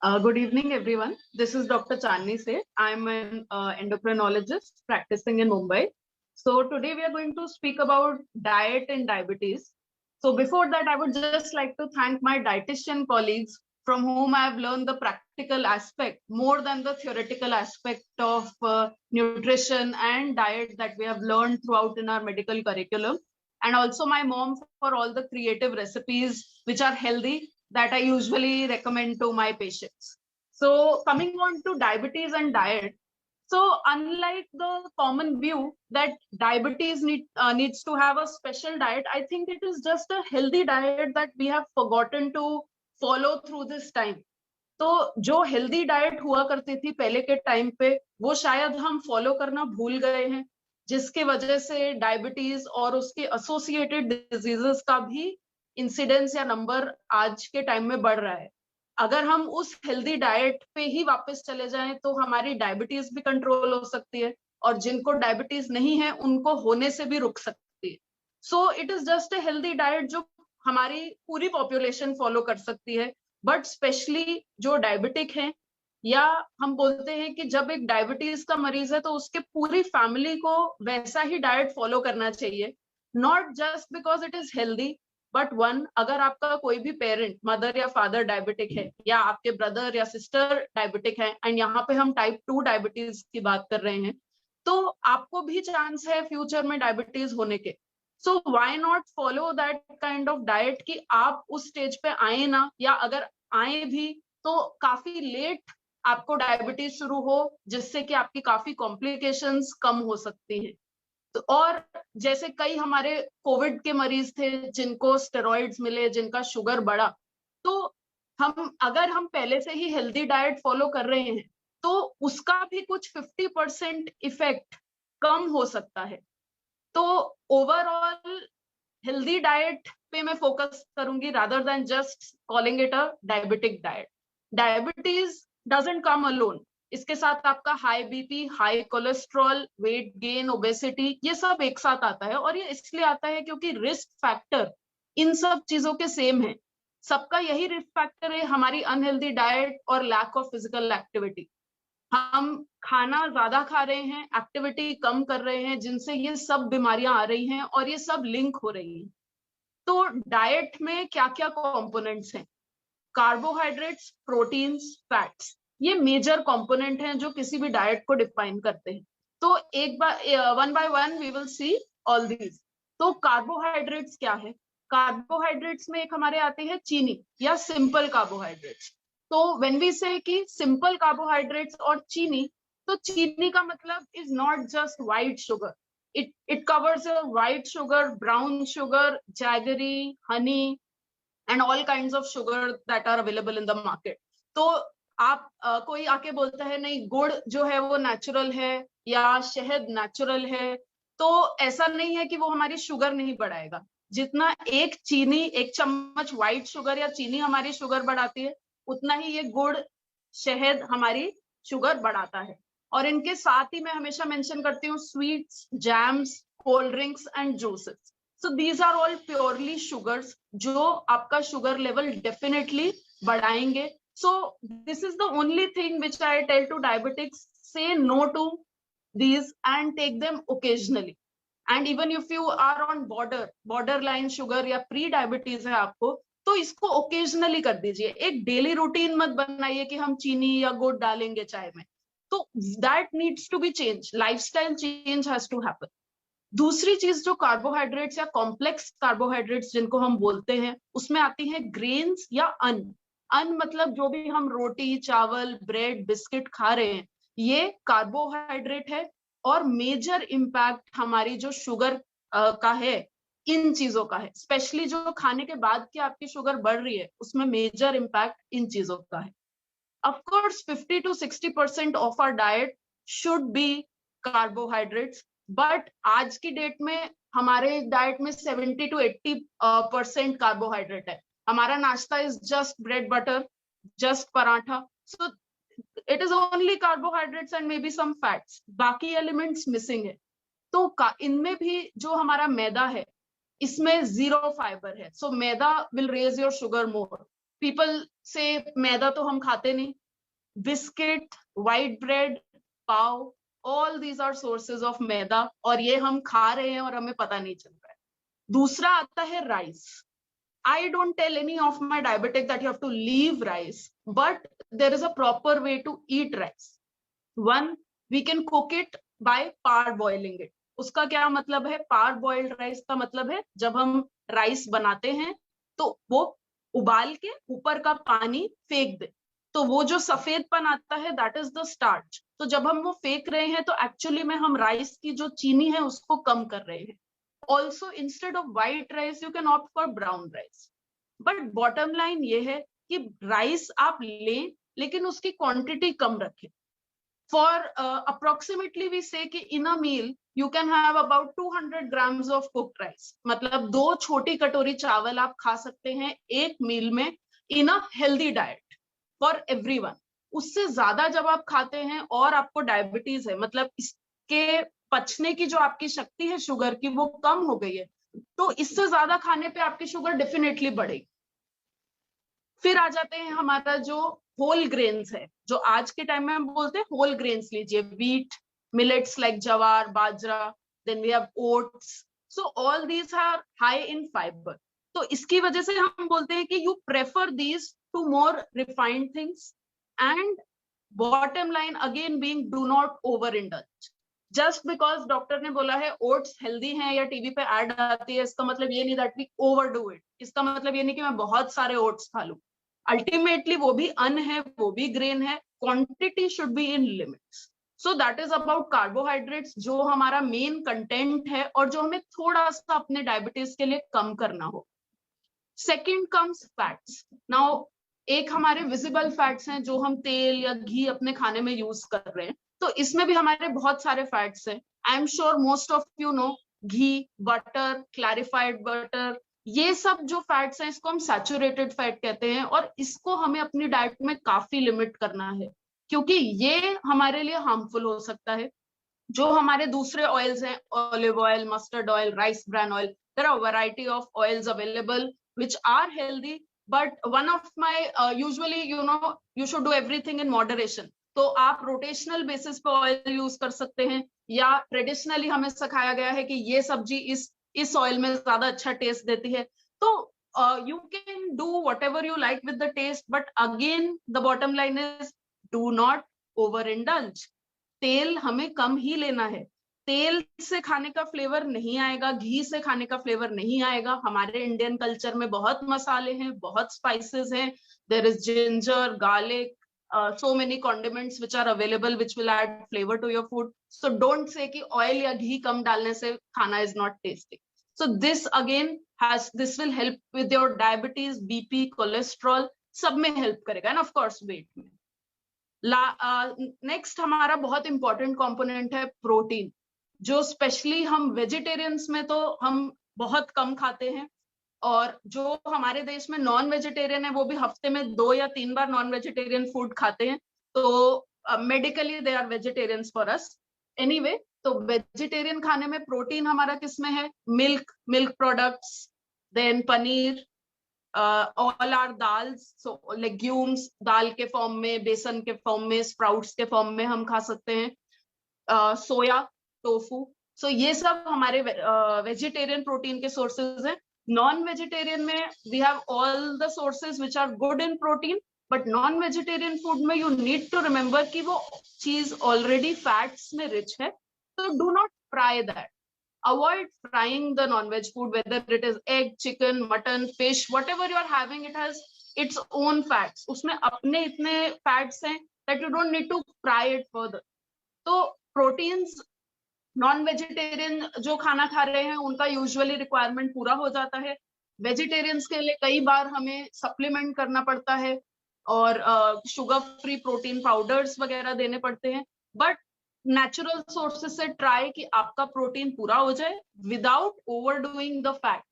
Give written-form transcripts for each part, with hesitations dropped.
Good evening, everyone. This is Dr. Chandni Seth. I'm an endocrinologist practicing in Mumbai. So today we are going to speak about diet and diabetes. So before that, I would just like to thank my dietitian colleagues from whom I have learned the practical aspect more than the theoretical aspect of nutrition and diet that we have learned throughout in our medical curriculum. And also my mom for all the creative recipes which are healthy that I usually recommend to my patients. So coming on to diabetes and diet. So unlike the common view that diabetes needs to have a special diet, I think it is just a healthy diet that we have forgotten to follow through this time. तो जो healthy diet हुआ करती थी पहले के time पे वो शायद हम फॉलो करना भूल गए हैं, जिसकी वजह से डायबिटीज और उसके एसोसिएटेड डिजीजेस का भी इंसिडेंस या नंबर आज के टाइम में बढ़ रहा है. अगर हम उस हेल्दी डाइट पे ही वापस चले जाएं तो हमारी डायबिटीज भी कंट्रोल हो सकती है और जिनको डायबिटीज नहीं है उनको होने से भी रुक सकती है. सो it is just a healthy diet जो हमारी पूरी पॉपुलेशन फॉलो कर सकती है, बट स्पेशली जो डायबिटिक है या हम बोलते हैं कि जब एक डायबिटीज का मरीज है तो उसके पूरी फैमिली को वैसा ही डाइट फॉलो करना चाहिए. Not just because it is healthy, but one, अगर आपका कोई भी पेरेंट, मदर या फादर डायबिटिक है या आपके ब्रदर या सिस्टर डायबिटिक है, एंड यहाँ पे हम टाइप 2 डायबिटीज की बात कर रहे हैं, तो आपको भी चांस है फ्यूचर में डायबिटीज होने के. So why not follow that kind of diet कि आप उस स्टेज पे आए ना, या अगर आए भी तो काफी लेट आपको डायबिटीज शुरू हो, जिससे कि आपकी काफी कॉम्प्लिकेशंस कम हो सकती हैं. तो और जैसे कई हमारे कोविड के मरीज थे जिनको स्टेरॉइड्स मिले, जिनका शुगर बढ़ा, तो अगर हम पहले से ही हेल्दी डाइट फॉलो कर रहे हैं तो उसका भी कुछ 50% इफेक्ट कम हो सकता है. तो ओवरऑल हेल्दी डाइट पे मैं फोकस करूंगी rather than just calling it a diabetic diet. Diabetes doesn't come alone. इसके साथ आपका high BP, high cholesterol, weight gain, obesity, ये सब एक साथ आता है. और ये इसलिए आता है क्योंकि रिस्क फैक्टर इन सब चीजों के सेम है. सबका यही रिस्क फैक्टर है, हमारी अनहेल्दी डाइट और लैक ऑफ फिजिकल एक्टिविटी. हम खाना ज्यादा खा रहे हैं, एक्टिविटी कम कर रहे हैं, जिनसे ये सब बीमारियां आ रही हैं और ये सब लिंक हो रही हैं. तो डाइट में क्या क्या कंपोनेंट्स हैं? कार्बोहाइड्रेट्स, प्रोटीन्स, फैट्स, ये मेजर कंपोनेंट हैं जो किसी भी डाइट को डिफाइन करते हैं. तो एक बार one by one we will see all these. तो कार्बोहाइड्रेट्स क्या है? कार्बोहाइड्रेट्स में एक हमारे आते हैं चीनी या सिंपल कार्बोहाइड्रेट्स. तो व्हेन वी से कि सिंपल कार्बोहाइड्रेट्स और चीनी, तो चीनी का मतलब is not just white sugar. it covers white sugar, brown sugar, jaggery, honey and all kinds of sugar that are available in the market. तो आप कोई आके बोलता है नहीं गुड़ जो है वो नेचुरल है या शहद नेचुरल है, तो ऐसा नहीं है कि वो हमारी शुगर नहीं बढ़ाएगा. जितना एक चीनी, एक चम्मच व्हाइट शुगर या चीनी हमारी शुगर बढ़ाती है, उतना ही ये गुड़, शहद हमारी शुगर बढ़ाता है. और इनके साथ ही मैं हमेशा मेंशन करती हूँ sweets, jams, cold drinks and juices. So these are all purely sugars जो आपका शुगर लेवल डेफिनेटली बढ़ाएंगे. So this is the only thing which I tell to diabetics, say no to these and take them occasionally. And even if you are on borderline sugar या pre diabetes है आपको, तो इसको occasionally कर दीजिए. एक daily routine मत बनाइए कि हम चीनी या गुड़ डालेंगे चाय में. तो that needs to be change. Lifestyle change has to happen. दूसरी चीज जो कार्बोहाइड्रेट्स या कॉम्प्लेक्स कार्बोहाइड्रेट्स जिनको हम बोलते हैं, उसमें आती है ग्रेन्स या अन्न मतलब जो भी हम रोटी, चावल, ब्रेड, बिस्किट खा रहे हैं, ये कार्बोहाइड्रेट है. और मेजर इम्पैक्ट हमारी जो शुगर का है, इन चीजों का है. स्पेशली जो खाने के बाद की आपकी शुगर बढ़ रही है, उसमें मेजर इम्पैक्ट इन चीजों का है. Of course, 50 to 60% of our diet should be carbohydrates, but आज की डेट में हमारे डाइट में 70 to 80% कार्बोहाइड्रेट है. हमारा नाश्ता is just bread butter, just paratha. So it is only carbohydrates and maybe some fats. बाकी एलिमेंट्स मिसिंग है. तो इनमें भी जो हमारा मैदा है, इसमें जीरो फाइबर है. So maida will raise your sugar more. People say मैदा तो हम खाते नहीं, biscuit, white bread, pav, all these are sources of maida, और ये हम खा रहे हैं और हमें पता नहीं चल रहा है। दूसरा आता है rice. I don't tell any of my diabetic that you have to leave rice, but there is a proper way to eat rice. One, we can cook it by parboiling it. उसका क्या मतलब है? Parboiled rice का मतलब है जब हम rice बनाते हैं तो वो उबाल के ऊपर का पानी फेंक दे, तो वो जो सफेदपन आता है दैट इज द स्टार्च। तो जब हम वो फेंक रहे हैं तो एक्चुअली में हम राइस की जो चीनी है उसको कम कर रहे हैं। Also, instead of white rice, you can opt for brown rice. But bottom line ये है कि राइस आप लें लेकिन उसकी क्वांटिटी कम रखें। For approximately we say कि in a meal you can have about 200 grams of cooked rice. मतलब 2 छोटी कटोरी चावल आप खा सकते हैं एक मील में in a healthy diet for everyone. उससे ज्यादा जब आप खाते हैं और आपको डायबिटीज है, मतलब इसके पचने की जो आपकी शक्ति है शुगर की वो कम हो गई है, तो इससे ज्यादा खाने पे आपकी शुगर डेफिनेटली बढ़ेगी। फिर आ जाते हैं हमारा जो होल ग्रेन्स है, जो आज के टाइम में हम बोलते हैं होल ग्रेन्स लीजिए, wheat, millets like jowar, bajra, then we have oats, so all these are high in fibre. तो इसकी वजह से हम बोलते हैं कि you prefer these to more refined things, and bottom line again being do not overindulge. Just because doctor ने बोला है ओट्स हेल्दी है या टीवी पे ऐड आती है, इसका मतलब ये नहीं दैट वी ओवरडू इट। इसका मतलब ये नहीं कि मैं बहुत सारे ओट्स खा लूं। अल्टीमेटली वो भी अन्न है, वो भी ग्रेन है, quantity should be in limits. So that is about carbohydrates, जो हमारा मेन कंटेंट है और जो हमें थोड़ा सा अपने डायबिटीज के लिए कम करना हो। Second comes fats. नाउ एक हमारे विजिबल फैट्स हैं जो हम तेल या घी अपने खाने में यूज कर रहे हैं, तो इसमें भी हमारे बहुत सारे फैट्स हैं। I am sure most of you know ghee, butter, clarified butter, ये सब जो फैट्स हैं इसको हम सैचुरेटेड फैट कहते हैं, और इसको हमें अपनी डाइट में काफी लिमिट करना है क्योंकि ये हमारे लिए हार्मफुल हो सकता है। जो हमारे दूसरे ऑयल्स हैं, olive oil, mustard oil, rice bran oil, there are variety of oils available which are healthy, but one of my usually you should do everything in moderation. तो आप रोटेशनल बेसिस पे ऑयल यूज कर सकते हैं, या traditionally हमें सिखाया गया है कि ये सब्जी इस ऑयल में ज्यादा अच्छा टेस्ट देती है, तो you can do whatever you like with the taste, but again the bottom line is do not overindulge. तेल हमें कम ही लेना है, तेल से खाने का फ्लेवर नहीं आएगा, घी से खाने का फ्लेवर नहीं आएगा। हमारे इंडियन कल्चर में बहुत मसाले हैं, बहुत स्पाइसेस हैं, there is ginger, garlic, so many condiments which are available which will add flavor to your food. So don't say कि oil या घी कम डालने से खाना is not tasty. So this again this will help with your diabetes, BP, cholesterol, सब में help करेगा, and of course weight में। Next हमारा बहुत इंपॉर्टेंट कंपोनेंट है प्रोटीन, जो स्पेशली हम वेजिटेरियंस में तो हम बहुत कम खाते हैं, और जो हमारे देश में नॉन वेजिटेरियन है वो भी हफ्ते में 2 या 3 बार नॉन वेजिटेरियन फूड खाते हैं, तो medically they are vegetarians for us anyway. तो वेजिटेरियन खाने में प्रोटीन हमारा किसमें है? Milk, milk products, then paneer, all are dals, so legumes, दाल के फॉर्म में, बेसन के फॉर्म में, स्प्राउट्स के फॉर्म में हम खा सकते हैं, सोया, टोफू, सो ये सब हमारे वेजिटेरियन प्रोटीन के सोर्सेज हैं। नॉन वेजिटेरियन में we have all the sources which are good in protein, but non vegetarian food में यू नीड टू रिमेंबर कि वो चीज ऑलरेडी फैट्स में रिच है, तो do not fry that. Avoid frying the non-veg food, whether it is egg, chicken, mutton, fish, whatever you are having, it has its own fats. उसमें अपने इतने fats हैं that you don't need to fry it further. तो proteins non-vegetarian जो खाना खा रहे हैं उनका usually requirement पूरा हो जाता है। Vegetarians के लिए कई बार हमें supplement करना पड़ता है और sugar free protein powders वगैरह देने पड़ते हैं, but नेचुरल सोर्सेस से ट्राई कि आपका प्रोटीन पूरा हो जाए without overdoing the fat.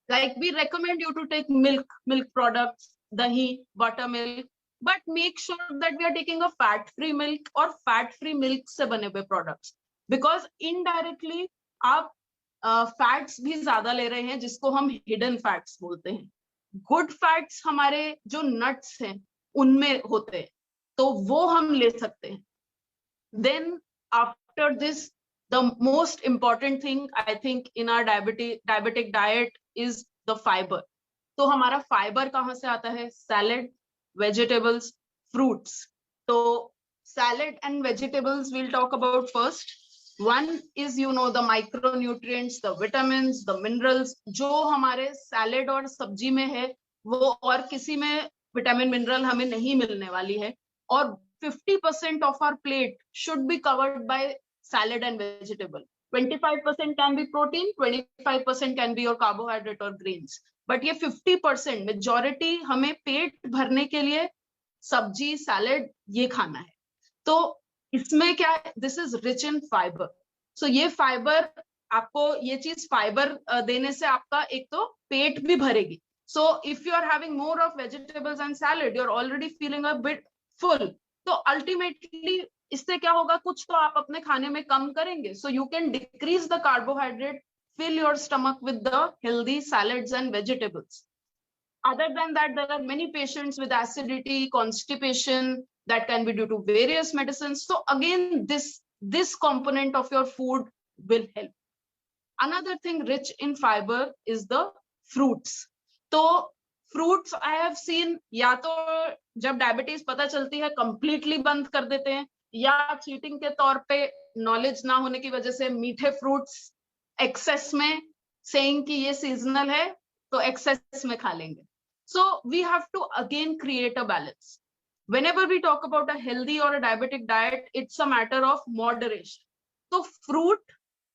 Like we recommend you to take milk, milk products, dahi, butter milk, but make sure that we are taking a fat free milk और फैट फ्री मिल्क से बने हुए प्रोडक्ट्स, बिकॉज इनडायरेक्टली आप fats भी ज्यादा ले रहे हैं जिसको हम हिडन फैट्स बोलते हैं। गुड फैट्स हमारे जो नट्स हैं उनमें होते हैं, तो वो हम ले सकते हैं. Then after this, the most important thing I think in our diabetic diet is the fiber. तो हमारा फाइबर कहाँ से आता है? Salad, vegetables, fruits. तो salad and vegetables we'll talk about first. One is the micronutrients, the vitamins, the minerals. जो हमारे salad और सब्जी में है वो और किसी में विटामिन मिनरल हमें नहीं मिलने वाली है. और 50% of our plate should be covered by salad and vegetable. 25% can be protein, 25% can be your carbohydrate or grains. But ये 50% majority हमें पेट भरने के लिए सब्जी, सैलेड ये खाना है. तो इसमें क्या है? This is rich in fiber. So ये फाइबर आपको, ये चीज फाइबर देने से आपका एक तो पेट भी भरेगी. So if you are having more of vegetables and salad, you're already feeling a bit full. तो अल्टीमेटली इससे क्या होगा? कुछ तो आप अपने खाने में कम करेंगे. सो you can decrease the carbohydrate, fill your stomach with the healthy salads and vegetables. Other than that, there are many patients with acidity, constipation that can be due to various medicines. So again, this component of your food will help. Another thing rich in fiber is the fruits. तो fruits I have seen, या तो जब diabetes पता चलती है completely बंद कर देते हैं, या चीटिंग के तौर पे नॉलेज ना होने की वजह से मीठे फ्रूट्स एक्सेस में, सेइंग कि ये सीजनल है तो एक्सेस में खा लेंगे. So we have to again create a balance. whenever we talk about a healthy or a diabetic diet, it's a matter of moderation. So fruit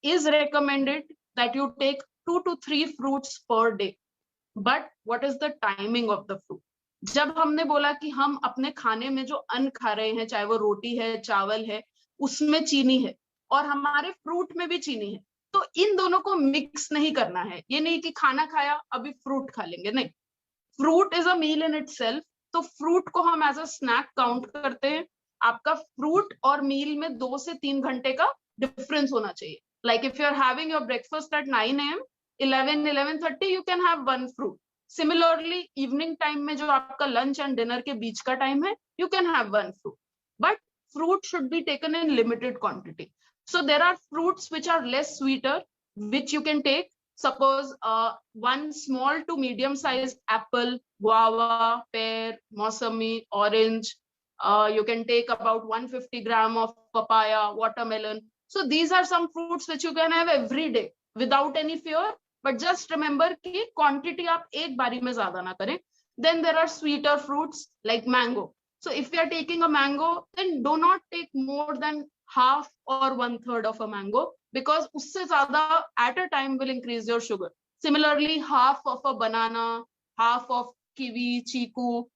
is recommended that you take 2 to 3 fruits per day. But what is the timing of the fruit? जब हमने बोला कि हम अपने खाने में जो अन्न खा रहे हैं, चाहे वो रोटी है, चावल है, उसमें चीनी है और हमारे फ्रूट में भी चीनी है, तो इन दोनों को मिक्स नहीं करना है. ये नहीं कि खाना खाया अभी फ्रूट खा लेंगे, नहीं. Fruit is a meal in itself. तो फ्रूट को हम एज अ स्नैक काउंट करते हैं. आपका फ्रूट और मील में 2 से 3 घंटे का डिफरेंस होना चाहिए. Like if you are having your breakfast at 9 AM, 11:30 you can have one fruit. Similarly, evening time में जो आपका lunch and dinner के बीच का time है, you can have one fruit. But fruit should be taken in limited quantity. So there are fruits which are less sweeter, which you can take. Suppose one small to medium sized apple, guava, pear, mosami, orange. You can take about 150 gram of papaya, watermelon. So these are some fruits which you can have every day without any fear. But just remember कि quantity आप एक बारी में ज्यादा ना करें. Then there are sweeter fruits like mango. So if you are taking a mango, then do not take more than half or 1/3 of a mango, because उससे ज्यादा at a time will increase your sugar. Similarly, half of a banana, half of kiwi, chiku,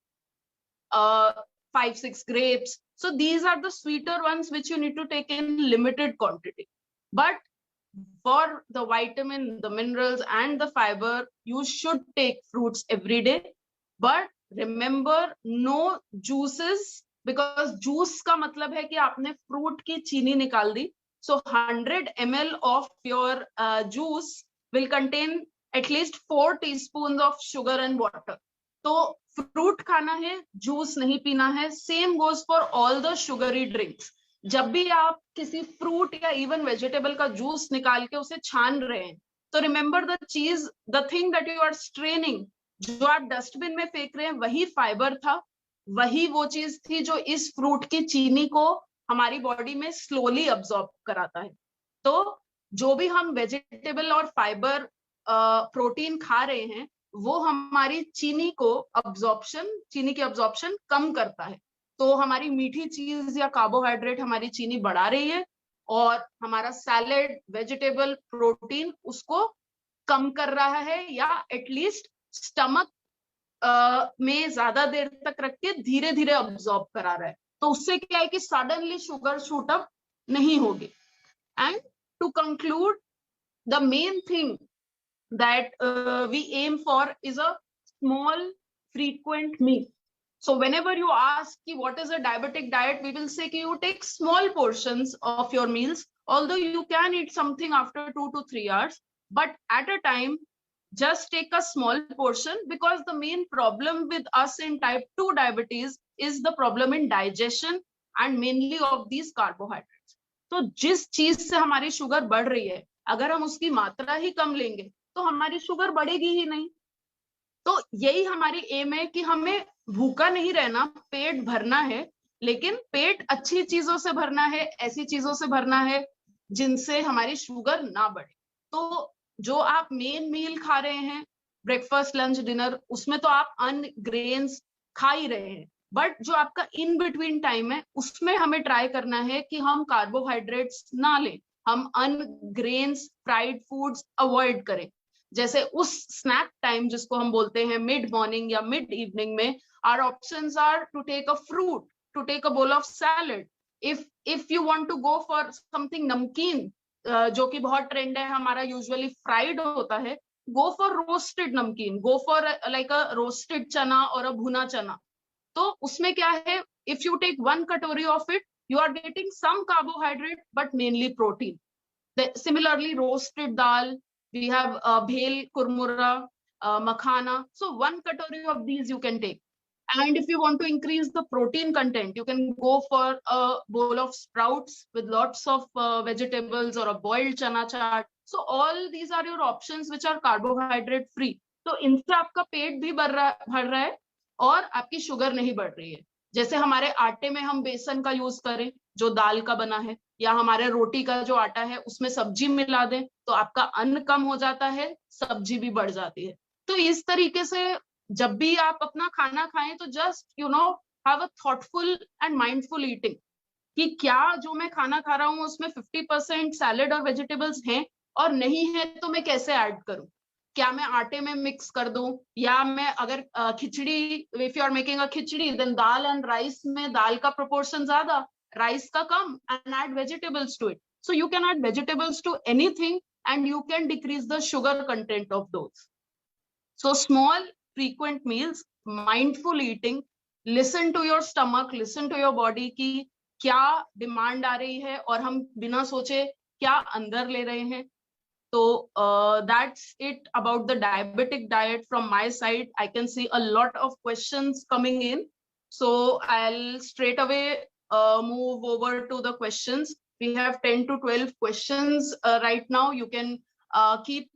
5-6 grapes. So these are the sweeter ones which you need to take in limited quantity. But for the vitamin, the minerals and the fiber, you should take fruits every day. But remember, no juices, because juice का मतलब है कि आपने fruit की चीनी निकाल दी. So 100 ml of your juice will contain at least 4 teaspoons of sugar and water. तो fruit खाना है, juice नहीं पीना है. Same goes for all the sugary drinks. जब भी आप किसी फ्रूट या इवन वेजिटेबल का जूस निकाल के उसे छान रहे हैं, तो रिमेंबर द चीज, the thing that you are straining, जो आप डस्टबिन में फेंक रहे हैं वही फाइबर था, वही वो चीज थी जो इस फ्रूट की चीनी को हमारी बॉडी में स्लोली अब्सॉर्ब कराता है. तो जो भी हम वेजिटेबल और फाइबर प्रोटीन खा रहे हैं, वो हमारी चीनी की अब्सॉर्प्शन कम करता है. तो हमारी मीठी चीज या कार्बोहाइड्रेट हमारी चीनी बढ़ा रही है, और हमारा सैलेड, वेजिटेबल, प्रोटीन उसको कम कर रहा है, या एटलीस्ट स्टमक में ज्यादा देर तक रख के धीरे धीरे अब्सॉर्ब करा रहा है. तो उससे क्या है कि सडनली शुगर शूट अप नहीं होगी. And to conclude, the main thing that we aim for is a small frequent meal. So whenever you ask what is a diabetic diet, we will say you take small portions of your meals, although you can eat something after 2 to 3 hours, but at a time just take a small portion, because the main problem with us in type 2 diabetes is the problem in digestion and mainly of these carbohydrates. तो जिस चीज से हमारी sugar बढ़ रही है, अगर हम उसकी मात्रा ही कम लेंगे तो हमारी शुगर बढ़ेगी ही नहीं. तो यही हमारी एम है कि हमें भूखा नहीं रहना, पेट भरना है, लेकिन पेट अच्छी चीजों से भरना है, ऐसी चीजों से भरना है जिनसे हमारी शुगर ना बढ़े. तो जो आप मेन मील खा रहे हैं, ब्रेकफास्ट लंच डिनर, उसमें तो आप अन ग्रेन्स खा ही रहे हैं, बट जो आपका इन बिटवीन टाइम है उसमें हमें ट्राई करना है कि हम कार्बोहाइड्रेट्स ना लें, हम अन ग्रेन्स फ्राइड फूड्स अवॉइड करें. जैसे उस स्नैक टाइम जिसको हम बोलते हैं मिड मॉर्निंग या मिड इवनिंग में, our options are to take a fruit, to take a bowl of salad. If you want to go for something namkeen, जो कि बहुत ट्रेंड है, हमारा यूजुअली फ्राइड होता है, गो फॉर रोस्टेड नमकीन, go for like a roasted चना और अ भुना चना. तो उसमें क्या है, इफ यू टेक 1 कटोरी of it, you are getting some carbohydrate but mainly protein. Similarly, roasted dal, we have bhel kurmura, makhana. So 1 katory of these you can take. And if you want to increase the protein content, you can go for a bowl of sprouts with lots of vegetables or a boiled chana chaat. So all these are your options which are carbohydrate free. तो इनसे आपका पेट भी भर रहा है और आपकी sugar नहीं बढ़ रही है. जैसे हमारे आटे में हम बेसन का यूज करें जो दाल का बना है, या हमारे रोटी का जो आटा है उसमें सब्जी मिला दें, तो आपका अन्न कम हो जाता है, सब्जी भी बढ़ जाती है. तो इस तरीके से जब भी आप अपना खाना खाएं तो just have a thoughtful and mindful eating, कि क्या जो मैं खाना खा रहा हूँ उसमें 50% सैलेड और वेजिटेबल्स हैं, और नहीं है तो मैं कैसे ऐड करूं. क्या मैं आटे में मिक्स कर दूं, या मैं अगर खिचड़ी, if you are making a khichdi, then dal and rice में दाल का प्रोपोर्शन ज्यादा, राइस का कम, and add vegetables to it. So you can add vegetables to anything and you can decrease the sugar content of those. So small frequent meals, mindful eating, listen to your stomach, listen to your body कि क्या demand आ रही है और हम बिना सोचे क्या अंदर ले रहे हैं. So that's it about the diabetic diet from my side. I can see a lot of questions coming in, so I'll straight away move over to the questions. We have 10 to 12 questions right now. You can keep